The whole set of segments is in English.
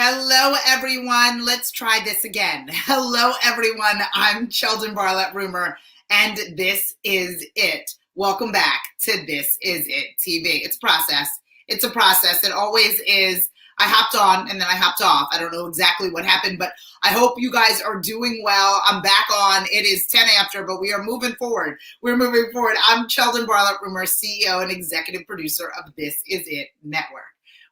Hello, everyone. Let's try this again. Hello, everyone. I'm Sheldon Barlett Rumor, and this is it. Welcome back to This Is It TV. It's a process. It's a process. It always is. I hopped on and then I hopped off. I don't know exactly what happened, but I hope you guys are doing well. I'm back on. It is 10 after, but we are moving forward. We're moving forward. I'm Sheldon Barlett Rumor, CEO and executive producer of This Is It Network.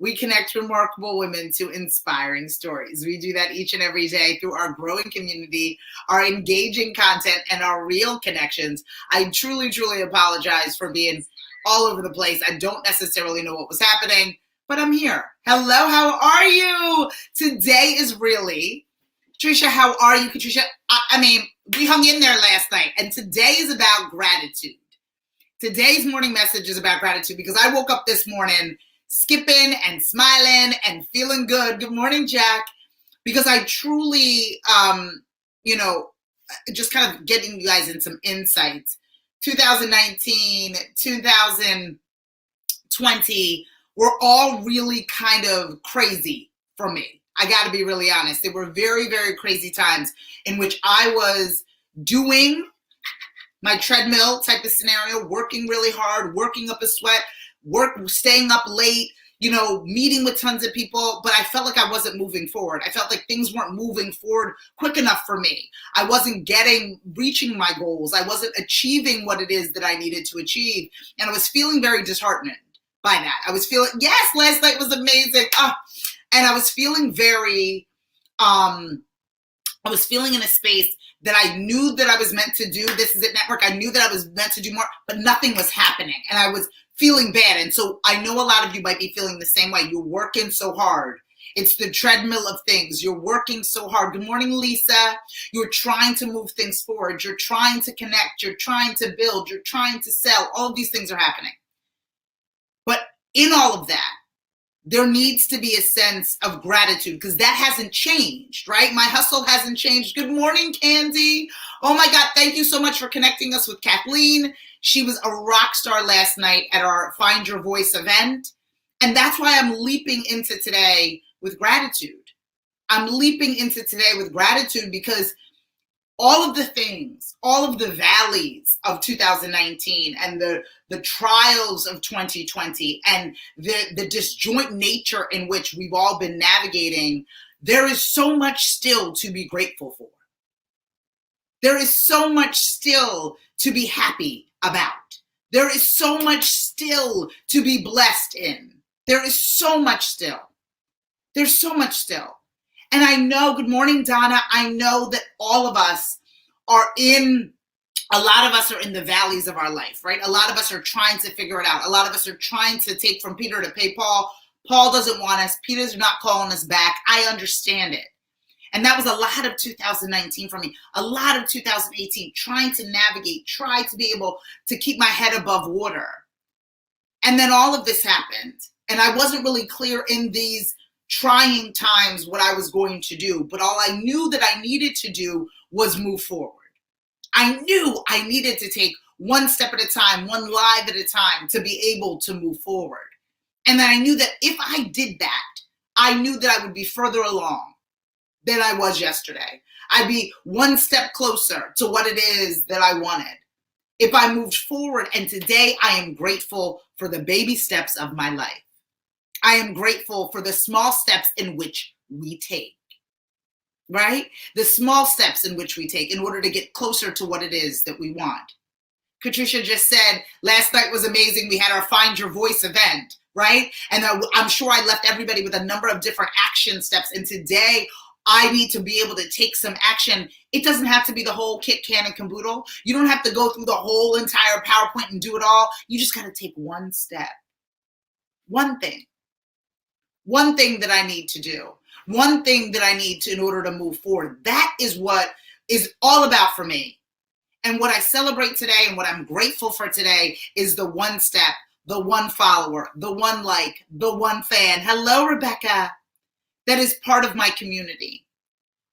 We connect remarkable women to inspiring stories. We do that each and every day through our growing community, our engaging content, and our real connections. I truly, truly apologize for being all over the place. I don't necessarily know what was happening, but I'm here. Hello, how are you? Today is really, Patricia, how are you, Patricia? I mean, we hung in there last night, and today is about gratitude. Today's morning message is about gratitude because I woke up this morning skipping and smiling and feeling good. Good morning, Jack. Because I truly, just kind of getting you guys in some insights. 2019, 2020 were all really kind of crazy for me. I got to be really honest. They were very, very crazy times in which I was doing my treadmill type of scenario, working really hard, working up a sweat, staying up late, meeting with tons of people, but I felt like I wasn't moving forward. I felt like things weren't moving forward quick enough for me. I wasn't reaching my goals. I wasn't achieving what it is that I needed to achieve. And I was feeling very disheartened by that. I was feeling, yes, last night was amazing. And I was feeling I was feeling in a space that I knew that I was meant to do. This Is It Network. I knew that I was meant to do more, but nothing was happening. And I was feeling bad. And so I know a lot of you might be feeling the same way. You're working so hard. It's the treadmill of things. You're working so hard. Good morning, Lisa. You're trying to move things forward. You're trying to connect. You're trying to build. You're trying to sell. All of these things are happening. But in all of that, there needs to be a sense of gratitude because that hasn't changed, right? My hustle hasn't changed. Good morning, Candy. Oh my God, thank you so much for connecting us with Kathleen. She was a rock star last night at our Find Your Voice event. And that's why I'm leaping into today with gratitude. I'm leaping into today with gratitude because all of the things, all of the valleys of 2019 and the trials of 2020 and the disjoint nature in which we've all been navigating, there is so much still to be grateful for. There is so much still to be happy about. There is so much still to be blessed in. There is so much still. There's so much still. And I know, good morning, Donna. I know that all of us a lot of us are in the valleys of our life, right? A lot of us are trying to figure it out. A lot of us are trying to take from Peter to pay Paul. Paul doesn't want us. Peter's not calling us back. I understand it. And that was a lot of 2019 for me, a lot of 2018, trying to navigate, try to be able to keep my head above water. And then all of this happened. And I wasn't really clear in these trying times what I was going to do. But all I knew that I needed to do was move forward. I knew I needed to take one step at a time, one live at a time to be able to move forward. And then I knew that if I did that, I knew that I would be further along than I was yesterday. I'd be one step closer to what it is that I wanted. If I moved forward, and today I am grateful for the baby steps of my life. I am grateful for the small steps in which we take. Right? The small steps in which we take in order to get closer to what it is that we want. Patricia just said, last night was amazing. We had our Find Your Voice event, right? And I'm sure I left everybody with a number of different action steps. And today I need to be able to take some action. It doesn't have to be the whole kit, can, and caboodle. You don't have to go through the whole entire PowerPoint and do it all. You just got to take one step. One thing that I need to do. One thing that I need to in order to move forward. That is what is all about for me. And what I celebrate today and what I'm grateful for today is the one step, the one follower, the one like, the one fan. Hello, Rebecca. That is part of my community.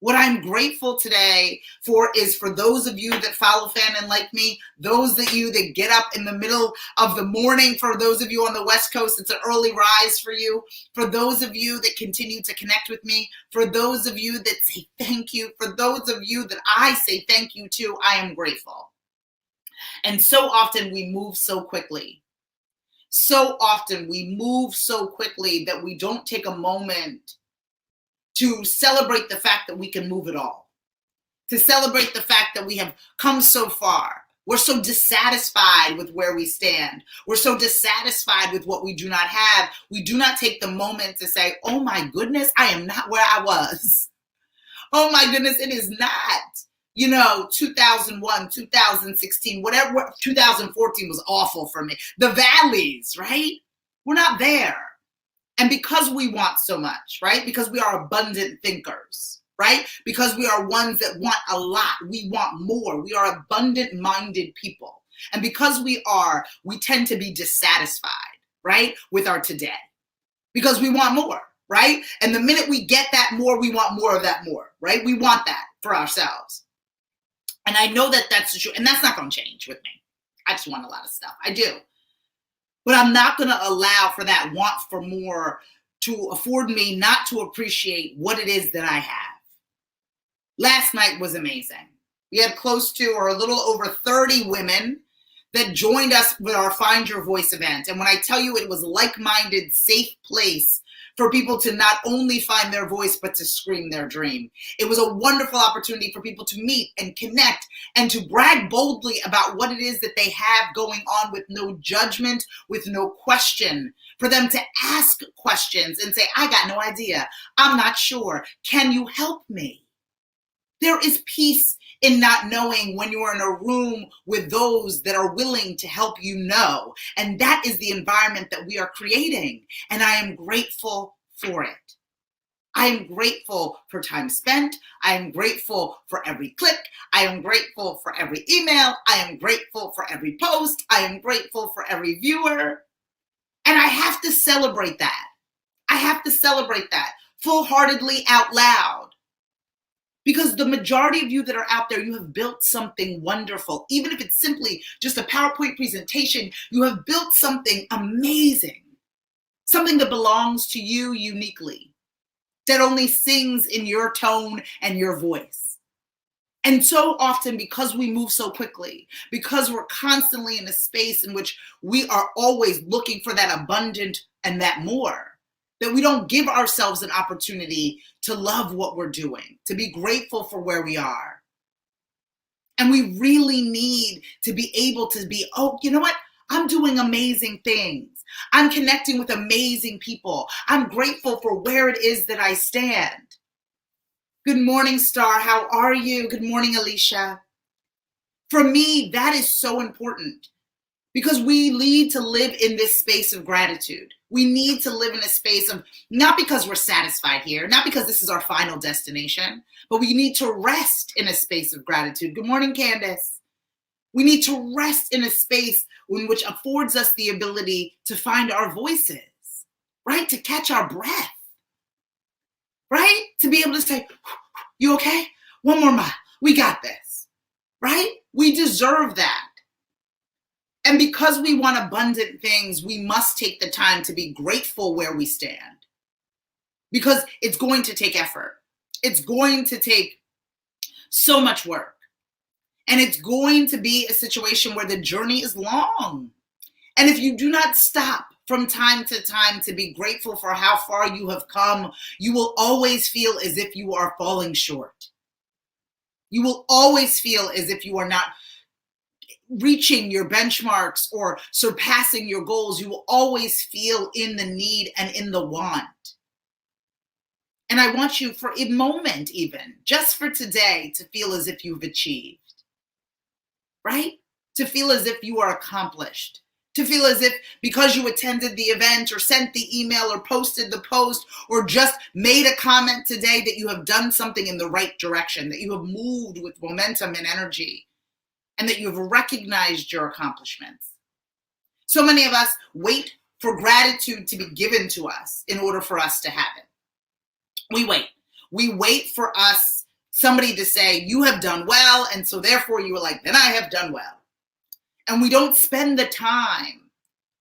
What I'm grateful today for is for those of you that follow Fan and like me, those of you that get up in the middle of the morning, for those of you on the West Coast, it's an early rise for you, for those of you that continue to connect with me, for those of you that say thank you, for those of you that I say thank you to, I am grateful. And so often we move so quickly. So often we move so quickly that we don't take a moment to celebrate the fact that we can move it all, to celebrate the fact that we have come so far. We're so dissatisfied with where we stand. We're so dissatisfied with what we do not have. We do not take the moment to say, oh my goodness, I am not where I was. Oh my goodness, it is not, 2001, 2016, whatever, 2014 was awful for me. The valleys, right? We're not there. And because we want so much, right? Because we are abundant thinkers, right? Because we are ones that want a lot. We want more. We are abundant-minded people. And because we tend to be dissatisfied, right? With our today. Because we want more, right? And the minute we get that more, we want more of that more, right? We want that for ourselves. And I know that that's true. And that's not going to change with me. I just want a lot of stuff. I do. But I'm not going to allow for that want for more to afford me not to appreciate what it is that I have. Last night was amazing. We had close to, or a little over 30 women that joined us with our Find Your Voice event. And when I tell you it was a like-minded, safe place for people to not only find their voice, but to scream their dream. It was a wonderful opportunity for people to meet and connect and to brag boldly about what it is that they have going on with no judgment, with no question, for them to ask questions and say, I got no idea. I'm not sure. Can you help me? There is peace in not knowing when you're in a room with those that are willing to help you know. And that is the environment that we are creating. And I am grateful for it. I am grateful for time spent. I am grateful for every click. I am grateful for every email. I am grateful for every post. I am grateful for every viewer. And I have to celebrate that. I have to celebrate that full-heartedly out loud. Because the majority of you that are out there, you have built something wonderful. Even if it's simply just a PowerPoint presentation, you have built something amazing. Something that belongs to you uniquely. That only sings in your tone and your voice. And so often, because we move so quickly, because we're constantly in a space in which we are always looking for that abundant and that more, that we don't give ourselves an opportunity to love what we're doing, to be grateful for where we are. And we really need to be able to be, oh, you know what? I'm doing amazing things. I'm connecting with amazing people. I'm grateful for where it is that I stand. Good morning, Star. How are you? Good morning, Alicia. For me, that is so important. Because we need to live in this space of gratitude. We need to live in a space of, not because we're satisfied here, not because this is our final destination, but we need to rest in a space of gratitude. Good morning, Candace. We need to rest in a space in which affords us the ability to find our voices, right? To catch our breath, right? To be able to say, you okay? One more mile. We got this, right? We deserve that. And because we want abundant things, we must take the time to be grateful where we stand. Because it's going to take effort. It's going to take so much work. And it's going to be a situation where the journey is long. And if you do not stop from time to time to be grateful for how far you have come, you will always feel as if you are falling short. You will always feel as if you are not reaching your benchmarks or surpassing your goals. You will always feel in the need and in the want. And I want you for a moment, even just for today, to feel as if you've achieved, right? To feel as if you are accomplished, to feel as if because you attended the event or sent the email or posted the post or just made a comment today that you have done something in the right direction, that you have moved with momentum and energy, and that you've recognized your accomplishments. So many of us wait for gratitude to be given to us in order for us to have it. We wait. We wait for us somebody to say, you have done well, and so therefore you were like, then I have done well. And we don't spend the time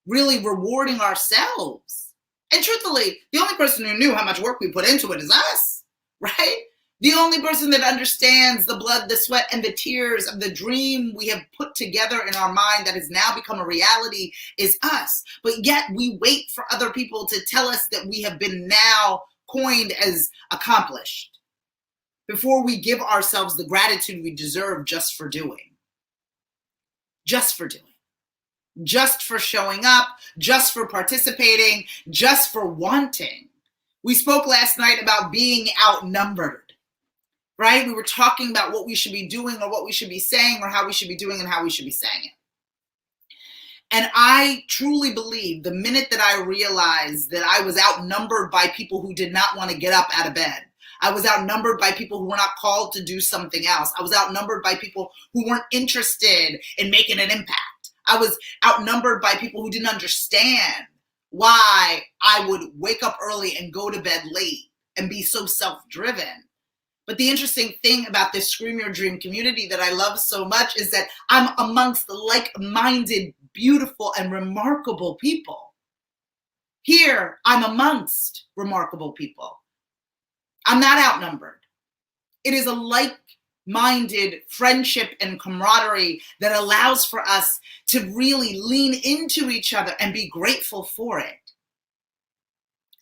really rewarding ourselves. And truthfully, the only person who knew how much work we put into it is us, right? The only person that understands the blood, the sweat, and the tears of the dream we have put together in our mind that has now become a reality is us. But yet we wait for other people to tell us that we have been now coined as accomplished before we give ourselves the gratitude we deserve just for doing. Just for doing. Just for showing up, just for participating, just for wanting. We spoke last night about being outnumbered. Right? We were talking about what we should be doing or what we should be saying or how we should be doing and how we should be saying it. And I truly believe the minute that I realized that I was outnumbered by people who did not want to get up out of bed, I was outnumbered by people who were not called to do something else. I was outnumbered by people who weren't interested in making an impact. I was outnumbered by people who didn't understand why I would wake up early and go to bed late and be so self-driven. But the interesting thing about this Scream Your Dream community that I love so much is that I'm amongst the like-minded, beautiful, and remarkable people. Here, I'm amongst remarkable people. I'm not outnumbered. It is a like-minded friendship and camaraderie that allows for us to really lean into each other and be grateful for it.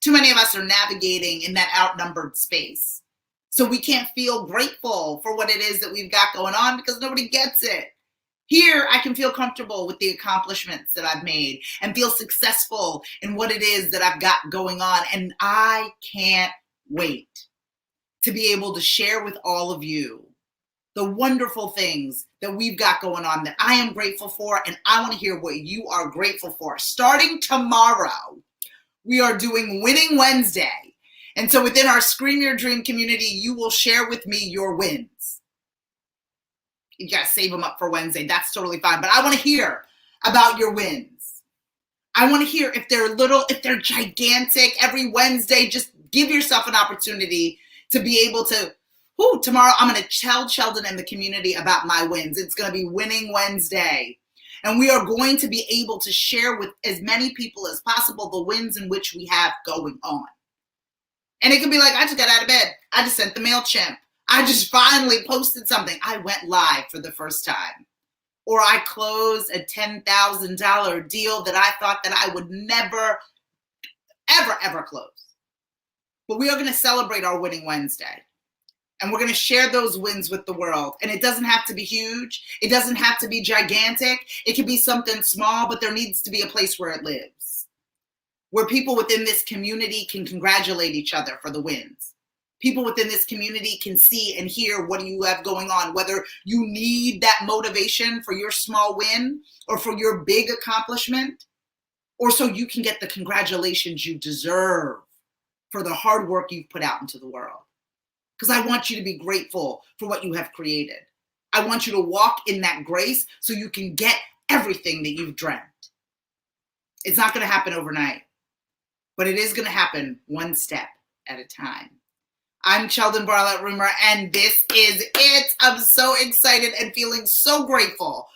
Too many of us are navigating in that outnumbered space. So we can't feel grateful for what it is that we've got going on because nobody gets it. Here, I can feel comfortable with the accomplishments that I've made and feel successful in what it is that I've got going on. And I can't wait to be able to share with all of you the wonderful things that we've got going on that I am grateful for. And I want to hear what you are grateful for. Starting tomorrow, we are doing Winning Wednesday. And so within our Scream Your Dream community, you will share with me your wins. You got to save them up for Wednesday. That's totally fine. But I want to hear about your wins. I want to hear if they're little, if they're gigantic. Every Wednesday, just give yourself an opportunity to be able to, tomorrow I'm going to tell Sheldon and the community about my wins. It's going to be Winning Wednesday. And we are going to be able to share with as many people as possible the wins in which we have going on. And it could be like, I just got out of bed. I just sent the MailChimp. I just finally posted something. I went live for the first time. Or I closed a $10,000 deal that I thought that I would never, ever close. But we are going to celebrate our Winning Wednesday. And we're going to share those wins with the world. And it doesn't have to be huge. It doesn't have to be gigantic. It can be something small, but there needs to be a place where it lives. Where people within this community can congratulate each other for the wins. People within this community can see and hear what you have going on, whether you need that motivation for your small win or for your big accomplishment, or so you can get the congratulations you deserve for the hard work you've put out into the world. Because I want you to be grateful for what you have created. I want you to walk in that grace so you can get everything that you've dreamt. It's not going to happen overnight. But it is going to happen one step at a time. I'm Sheldon Barlett Rumor, and this is it. I'm so excited and feeling so grateful.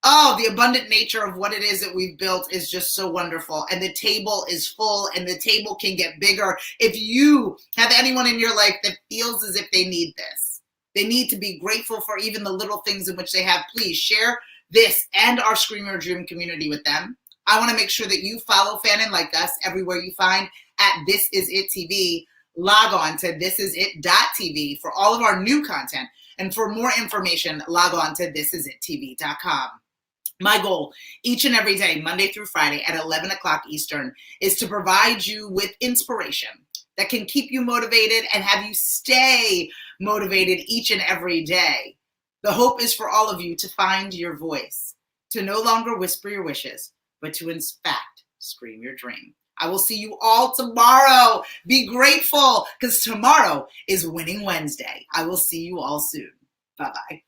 Oh, the abundant nature of what it is that we've built is just so wonderful. And the table is full, and the table can get bigger. If you have anyone in your life that feels as if they need this, they need to be grateful for even the little things in which they have, please share this and our Scream Your Dream community with them. I want to make sure that you follow Fan and Like Us everywhere you find at This Is It TV. Log on to thisisit.tv for all of our new content. And for more information, log on to thisisitTV.com. My goal each and every day, Monday through Friday at 11 o'clock Eastern, is to provide you with inspiration that can keep you motivated and have you stay motivated each and every day. The hope is for all of you to find your voice, to no longer whisper your wishes, but to in fact scream your dream. I will see you all tomorrow. Be grateful because tomorrow is Winning Wednesday. I will see you all soon. Bye-bye.